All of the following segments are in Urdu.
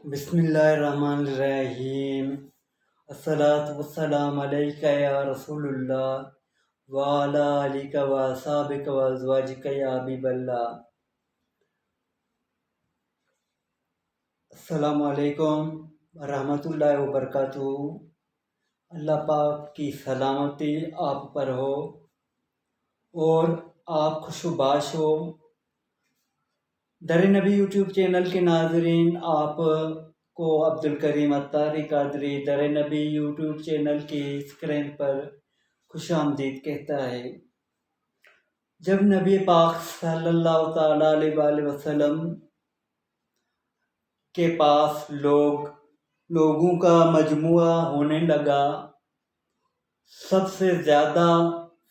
بسم اللہ الرحمن الرحیم۔ الصلاۃ والسلام علیک یا رسول اللہ وعلی آلک و اصحابک و ازواجک یا حبیب اللہ۔ السلام علیکم ورحمۃ اللہ وبرکاتہ۔ اللہ پاک کی سلامتی آپ پر ہو اور آپ خوش و باش ہو۔ در نبی یوٹیوب چینل کے ناظرین، آپ کو عبدالکریم اتاری قادری در نبی یوٹیوب چینل کی اسکرین پر خوش آمدید کہتا ہے۔ جب نبی پاک صلی اللہ تعالیٰ علیہ وآلہ وسلم کے پاس لوگوں کا مجموعہ ہونے لگا، سب سے زیادہ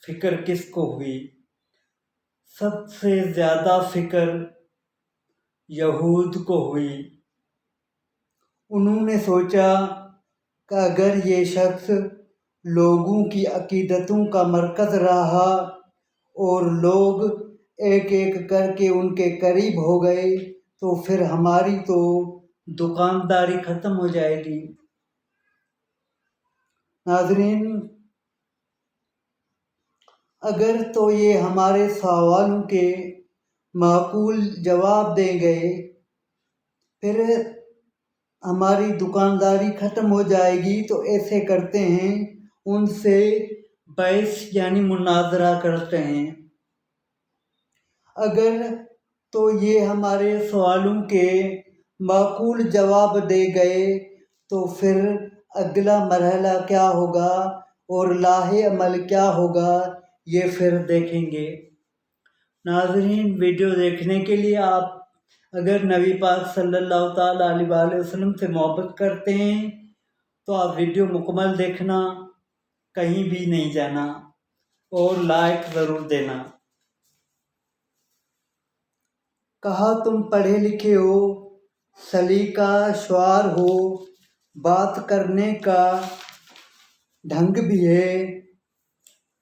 فکر کس کو ہوئی؟ سب سے زیادہ فکر یہود کو ہوئی۔ انہوں نے سوچا کہ اگر یہ شخص لوگوں کی عقیدتوں کا مرکز رہا اور لوگ ایک ایک کر کے ان کے قریب ہو گئے تو پھر ہماری تو دکانداری ختم ہو جائے گی۔ ناظرین، اگر تو یہ ہمارے سوالوں کے معقول جواب دیں گے، پھر ہماری دکانداری ختم ہو جائے گی، تو ایسے کرتے ہیں، ان سے بحث یعنی مناظرہ کرتے ہیں۔ اگر تو یہ ہمارے سوالوں کے معقول جواب دے گئے تو پھر اگلا مرحلہ کیا ہوگا اور لاہے عمل کیا ہوگا، یہ پھر دیکھیں گے۔ ناظرین، ویڈیو دیکھنے کے لیے آپ اگر نبی پاک صلی اللہ تعالیٰ علیہ وآلہ وسلم سے محبت کرتے ہیں تو آپ ویڈیو مکمل دیکھنا، کہیں بھی نہیں جانا اور لائک ضرور دینا۔ کہا تم پڑھے لکھے ہو، سلیقہ شعار ہو، بات کرنے کا ڈھنگ بھی ہے۔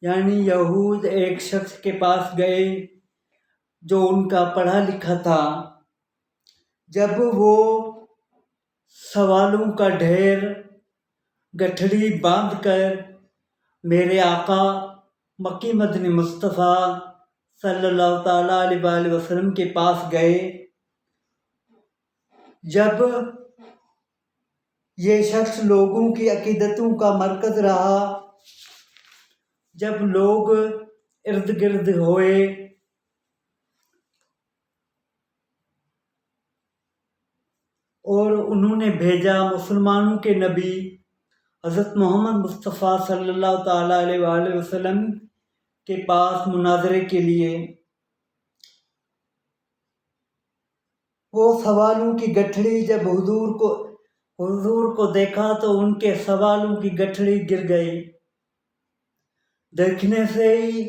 یعنی یہود ایک شخص کے پاس گئے جو ان کا پڑھا لکھا تھا۔ جب وہ سوالوں کا ڈھیر گٹھڑی باندھ کر میرے آقا مکی مدنی مصطفیٰ صلی اللہ تعالیٰ علیہ وآلہ وسلم کے پاس گئے، جب یہ شخص لوگوں کی عقیدتوں کا مرکز رہا، جب لوگ ارد گرد ہوئے اور انہوں نے بھیجا مسلمانوں کے نبی حضرت محمد مصطفیٰ صلی اللہ تعالیٰ علیہ وآلہ وسلم کے پاس مناظرے کے لیے۔ وہ سوالوں کی گٹھڑی جب حضور کو دیکھا تو ان کے سوالوں کی گٹھڑی گر گئی۔ دیکھنے سے ہی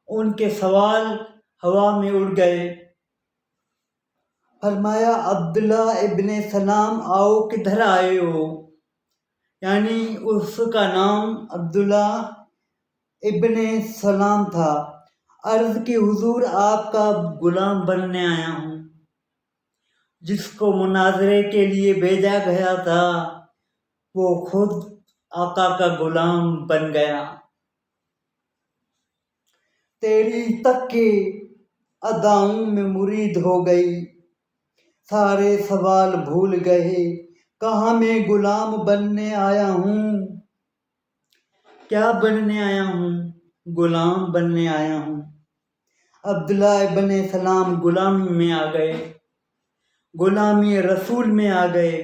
ان کے سوال ہوا میں اڑ گئے۔ فرمایا، عبداللہ ابن سلام، آؤ، کدھر آئے ہو؟ یعنی اس کا نام عبداللہ ابن سلام تھا۔ عرض کی، حضور، آپ کا غلام بننے آیا ہوں۔ جس کو مناظرے کے لیے بھیجا گیا تھا وہ خود آقا کا غلام بن گیا۔ تیری تک کے اداؤں میں مرید ہو گئی، سارے سوال بھول گئے، کہاں میں غلام بننے آیا ہوں؟ کیا بننے آیا ہوں؟ غلام بننے آیا ہوں۔ عبداللہ ابن سلام غلامی میں آ گئے، غلامی رسول میں آ گئے،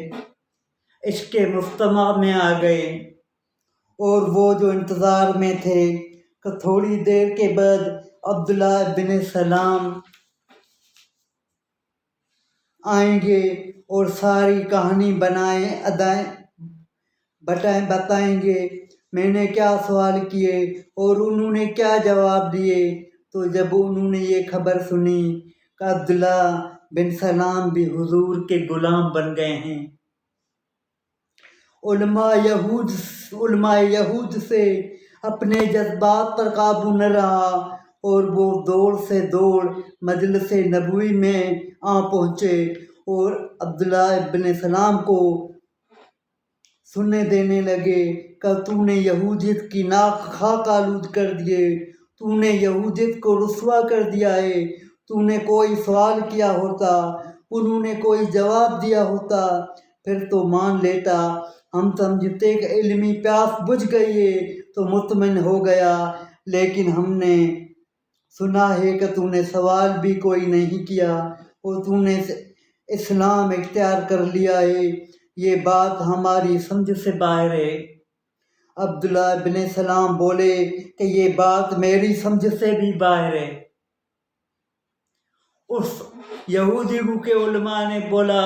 عشق مصطفیٰ میں آ گئے، اور وہ جو انتظار میں تھے کہ تھوڑی دیر کے بعد عبداللہ ابن سلام آئیں گے اور ساری کہانی بتائیں گے، میں نے کیا سوال کیے اور انہوں نے کیا جواب دیے۔ تو جب انہوں نے یہ خبر سنی کہ عبداللہ بن سلام بھی حضور کے غلام بن گئے ہیں، علماء یہود سے اپنے جذبات پر قابو نہ رہا اور وہ دوڑ سے دوڑ مجلس نبوی میں آ پہنچے اور عبداللہ ابن سلام کو سننے دینے لگے کہ تو نے یہودیت کی ناک خاک آلود کر دیے، تو نے یہودیت کو رسوا کر دیا ہے، تو نے کوئی سوال کیا ہوتا، انہوں نے کوئی جواب دیا ہوتا، پھر تو مان لیتا، ہم سمجھتے کہ علمی پیاس بجھ گئی ہے تو مطمئن ہو گیا، لیکن ہم نے سنا ہے کہ تو نے سوال بھی کوئی نہیں کیا اور تو نے اسلام اختیار کر لیا ہے، یہ بات ہماری سمجھ سے باہر ہے۔ عبداللہ ابن سلام بولے کہ یہ بات میری سمجھ سے بھی باہر ہے۔ اس یہودی کے علماء نے بولا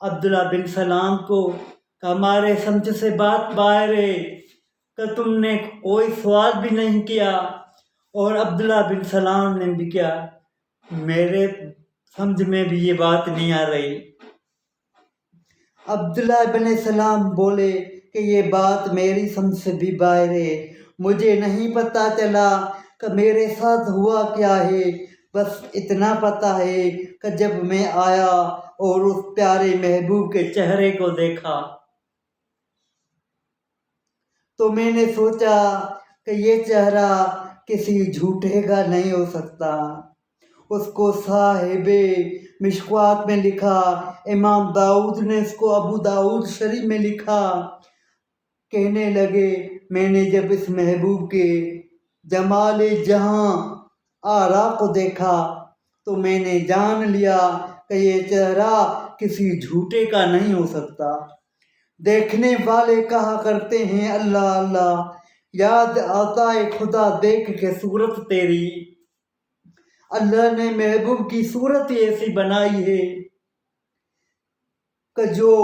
عبداللہ بن سلام کو کہ ہمارے سمجھ سے بات باہر ہے کہ تم نے کوئی سوال بھی نہیں کیا، اور عبداللہ بن سلام نے بھی کیا، میرے سمجھ میں بھی یہ بات نہیں آ رہی۔ عبداللہ بن سلام بولے کہ یہ بات میری سمجھ سے بھی باہر ہے، مجھے نہیں پتہ چلا کہ میرے ساتھ ہوا کیا ہے، بس اتنا پتہ ہے کہ جب میں آیا اور اس پیارے محبوب کے چہرے کو دیکھا تو میں نے سوچا کہ یہ چہرہ کسی جھوٹے کا نہیں ہو سکتا۔ اس کو صاحب مشکوات میں لکھا، امام داؤد نے اس کو ابو داؤد شریف میں لکھا۔ کہنے لگے میں نے جب اس محبوب کے جمال جہاں آرا کو دیکھا تو میں نے جان لیا کہ یہ چہرہ کسی جھوٹے کا نہیں ہو سکتا۔ دیکھنے والے کہا کرتے ہیں اللہ اللہ، یاد آتا ہے خدا دیکھ کے صورت تیری۔ اللہ نے محبوب کی صورت ایسی بنائی ہے کہ جو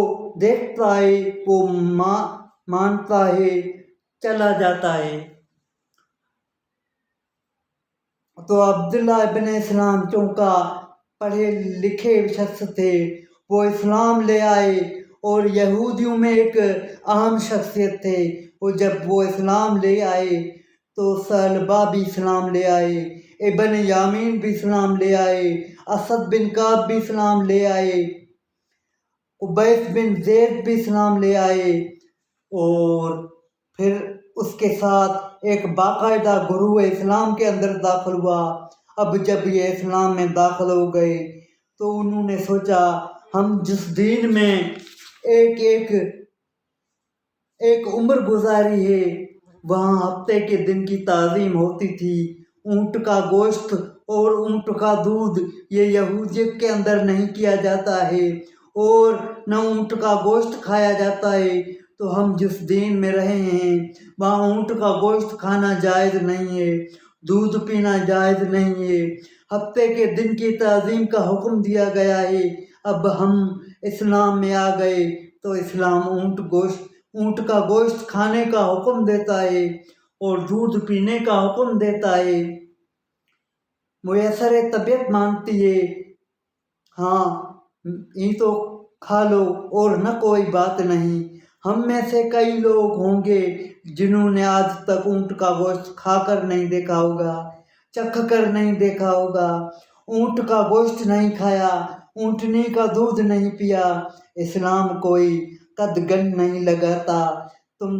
دیکھتا ہے وہ مانتا ہے، چلا جاتا ہے۔ تو عبداللہ ابن اسلام چونکا پڑھے لکھے شخص تھے، وہ اسلام لے آئے، اور یہودیوں میں ایک اہم شخصیت تھے، اور جب وہ اسلام لے آئے تو ثعلبہ بھی اسلام لے آئے، ابن یامین بھی اسلام لے آئے، اسد بن کعب بھی اسلام لے آئے، عبیس بن زید بھی اسلام لے آئے، اور پھر اس کے ساتھ ایک باقاعدہ گروہ اسلام کے اندر داخل ہوا۔ اب جب یہ اسلام میں داخل ہو گئے تو انہوں نے سوچا ہم جس دین میں ایک عمر گزاری ہے، وہاں ہفتے کے دن کی تعظیم ہوتی تھی، اونٹ کا گوشت اور اونٹ کا دودھ یہ یہودیت کے اندر نہیں کیا جاتا ہے، اور نہ اونٹ کا گوشت کھایا جاتا ہے، تو ہم جس دین میں رہے ہیں وہاں اونٹ کا گوشت کھانا جائز نہیں ہے، دودھ پینا جائز نہیں ہے، ہفتے کے دن کی تعظیم کا حکم دیا گیا ہے۔ اب ہم اسلام میں آ گئے تو اسلام اونٹ کا گوشت کھانے کا حکم دیتا ہے اور دودھ پینے کا حکم دیتا ہے، میسر طبیعت مانتی ہے، ہاں یہ تو کھا لو اور نہ کوئی بات نہیں۔ ہم میں سے کئی لوگ ہوں گے جنہوں نے آج تک اونٹ کا گوشت کھا کر نہیں دیکھا ہوگا، چکھ کر نہیں دیکھا ہوگا، اونٹ کا گوشت نہیں کھایا، اونٹنی کا دودھ نہیں پیا۔ اسلام کوئی قدغن نہیں لگاتا تم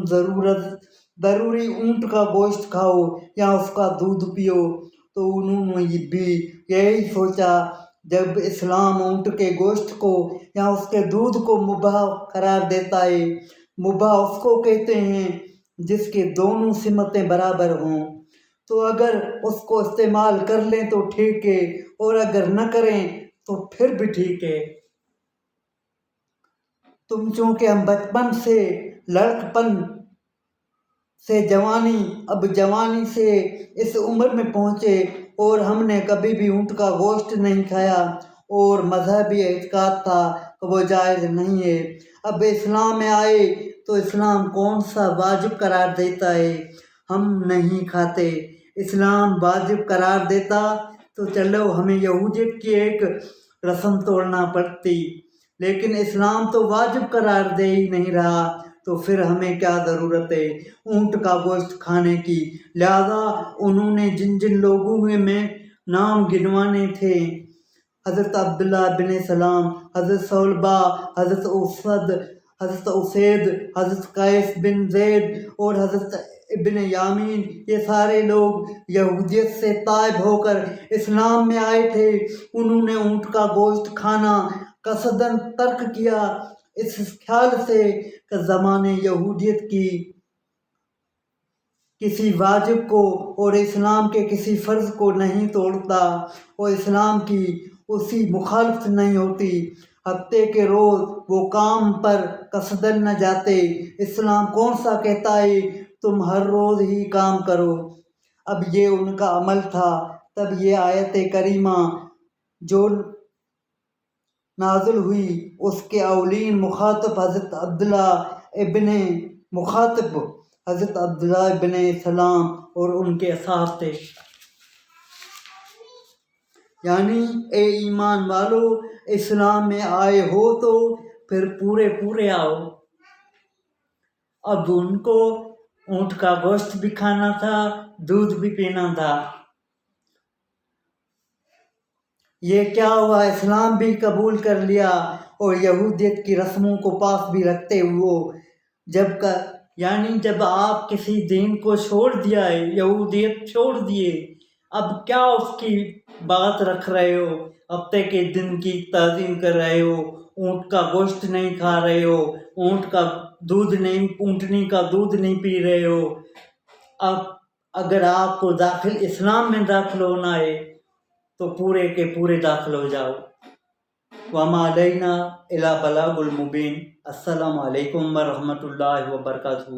ضروری اونٹ کا گوشت کھاؤ یا اس کا دودھ پیو۔ تو انہوں نے بھی یہی سوچا۔ جب اسلام اونٹ کے گوشت کو یا اس کے دودھ کو مباح قرار دیتا ہے، مباح اس کو کہتے ہیں جس کے دونوں سمتیں برابر ہوں، تو اگر اس کو استعمال کر لیں تو ٹھیک ہے، اور اگر نہ کریں تو پھر بھی ٹھیک ہے۔ تم چونکہ ہم بچپن سے لڑکپن سے جوانی، اب جوانی سے اس عمر میں پہنچے اور ہم نے کبھی بھی اونٹ کا گوشت نہیں کھایا، اور مذہبی اعتقاد تھا کہ وہ جائز نہیں ہے۔ اب اسلام میں آئے تو اسلام کون سا واجب قرار دیتا ہے، ہم نہیں کھاتے۔ اسلام واجب قرار دیتا تو چلو ہمیں یہودیت کی ایک رسم توڑنا پڑتی، لیکن اسلام تو واجب قرار دے ہی نہیں رہا، تو پھر ہمیں کیا ضرورت ہے اونٹ کا گوشت کھانے کی۔ لہذا انہوں نے جن لوگوں میں نام گنوانے تھے حضرت عبداللہ بن سلام، حضرت صلبہ، حضرت اسد، حضرت اسید، حضرت قیس بن زید اور حضرت ابن یامین، یہ سارے لوگ یہودیت سے تائب ہو کر اسلام میں آئے تھے۔ انہوں نے اونٹ کا گوشت کھانا قصداً ترک کیا، اس خیال سے کہ زمانِ یہودیت کی کسی واجب کو اور اسلام کے کسی فرض کو نہیں توڑتا اور اسلام کی اسی مخالفت نہیں ہوتی۔ ہفتے کے روز وہ کام پر قصداً نہ جاتے۔ اسلام کون سا کہتا ہے تم ہر روز ہی کام کرو؟ اب یہ ان کا عمل تھا۔ تب یہ آیت کریمہ جو نازل ہوئی اس کے اولین مخاطب حضرت عبداللہ ابن سلام اور ان کے اصحاب تھے۔ یعنی اے ایمان والو، اسلام میں آئے ہو تو پھر پورے آؤ۔ اب ان کو اونٹ کا گوشت بھی کھانا تھا، دودھ بھی پینا تھا۔ یہ کیا ہوا، اسلام بھی قبول کر لیا اور یہودیت کی رسموں کو پاس بھی رکھتے ہوئے جب آپ کسی دین کو چھوڑ دیا ہے، یہودیت چھوڑ دیے، اب کیا اس کی بات رکھ رہے ہو؟ ہفتے کے دن کی تعظیم کر رہے ہو، اونٹ کا گوشت نہیں کھا رہے ہو، اونٹنی کا دودھ نہیں پی رہے ہو۔ اب اگر آپ کو اسلام میں داخل ہونا ہے تو پورے کے پورے داخل ہو جاؤ۔ وما علینا الا بلاغ المبین۔ السلام علیکم ورحمۃ اللہ وبرکاتہ۔